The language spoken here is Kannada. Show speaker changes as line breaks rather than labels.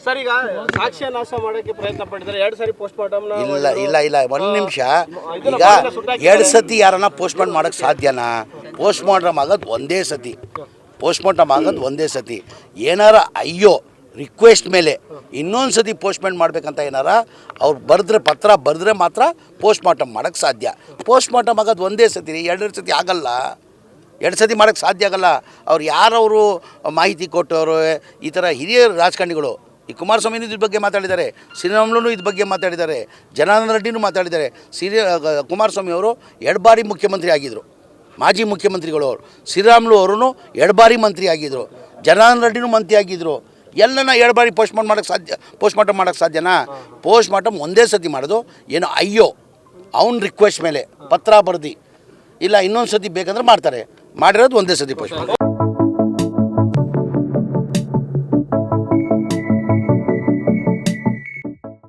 ಸರ್ ಈಗ ಸಾಕ್ಷ್ಯ ನಾಶ ಮಾಡೋಕ್ಕೆ ಪ್ರಯತ್ನ ಪಟ್ಟಿದ್ದಾರೆ 2 ಸಾರಿ ಪೋಸ್ಟ್ ಮಾರ್ಟಮ್
ಇಲ್ಲ ಒಂದು ನಿಮಿಷ. ಈಗ 2 ಸತಿ ಯಾರನ್ನ ಪೋಸ್ಟ್ ಮಾರ್ಟಮ್ ಮಾಡೋಕ್ಕೆ ಸಾಧ್ಯನಾ? ಪೋಸ್ಟ್ ಮಾರ್ಟಮ್ ಆಗೋದು ಒಂದೇ ಸತಿ. ಏನಾರ ಅಯ್ಯೋ ರಿಕ್ವೆಸ್ಟ್ ಮೇಲೆ ಇನ್ನೊಂದು ಸತಿ ಪೋಸ್ಟ್ಮೆಂಟ್ ಮಾಡಬೇಕಂತ ಏನಾರ ಅವ್ರು ಪತ್ರ ಬರೆದ್ರೆ ಮಾತ್ರ ಪೋಸ್ಟ್ ಮಾರ್ಟಮ್ ಮಾಡೋಕ್ಕೆ ಸಾಧ್ಯ. ಪೋಸ್ಟ್ ಮಾರ್ಟಮ್ ಆಗೋದು ಒಂದೇ ಸತಿ ರೀ, 2 ಸತಿ ಆಗಲ್ಲ. 2 ಸತಿ ಮಾಡೋಕ್ಕೆ ಸಾಧ್ಯ ಆಗಲ್ಲ. ಅವ್ರು ಯಾರವರು ಮಾಹಿತಿ ಕೊಟ್ಟವರು ಈ ಥರ ಹಿರಿಯ ರಾಜಕಾರಣಿಗಳು, ಈ ಕುಮಾರಸ್ವಾಮಿನೂ ಇದ್ರ ಬಗ್ಗೆ ಮಾತಾಡಿದ್ದಾರೆ, ಶ್ರೀರಾಮುಲು ಇದ್ರ ಬಗ್ಗೆ ಮಾತಾಡಿದ್ದಾರೆ, ಜನಾರ್ದನ ರೆಡ್ಡಿನೂ ಮಾತಾಡಿದ್ದಾರೆ. ಕುಮಾರಸ್ವಾಮಿ ಅವರು 2 ಬಾರಿ ಮುಖ್ಯಮಂತ್ರಿ ಆಗಿದ್ದರು, ಮಾಜಿ ಮುಖ್ಯಮಂತ್ರಿಗಳು ಅವರು. ಶ್ರೀರಾಮುಲು ಅವರು 2 ಬಾರಿ ಮಂತ್ರಿ ಆಗಿದ್ದರು, ಜನಾರ್ದನ ರೆಡ್ಡಿನೂ ಮಂತ್ರಿ ಆಗಿದ್ದರು. ಎಲ್ಲನ 2 ಬಾರಿ ಪೋಸ್ಟ್ ಮಾರ್ಟಮ್ ಮಾಡೋಕ್ಕೆ ಸಾಧ್ಯನಾ? ಪೋಸ್ಟ್ ಮಾರ್ಟಮ್ ಒಂದೇ ಸತಿ ಮಾಡೋದು. ಏನೋ ಅಯ್ಯೋ ಅವ್ನ ರಿಕ್ವೆಸ್ಟ್ ಮೇಲೆ ಪತ್ರ ಬರೆದು ಇಲ್ಲ ಇನ್ನೊಂದು ಸತಿ ಬೇಕಂದ್ರೆ ಮಾಡ್ತಾರೆ. ಮಾಡಿರೋದು ಒಂದೇ ಸತಿ ಪೋಸ್ಟ್ ಮಾರ್ಟಮ್.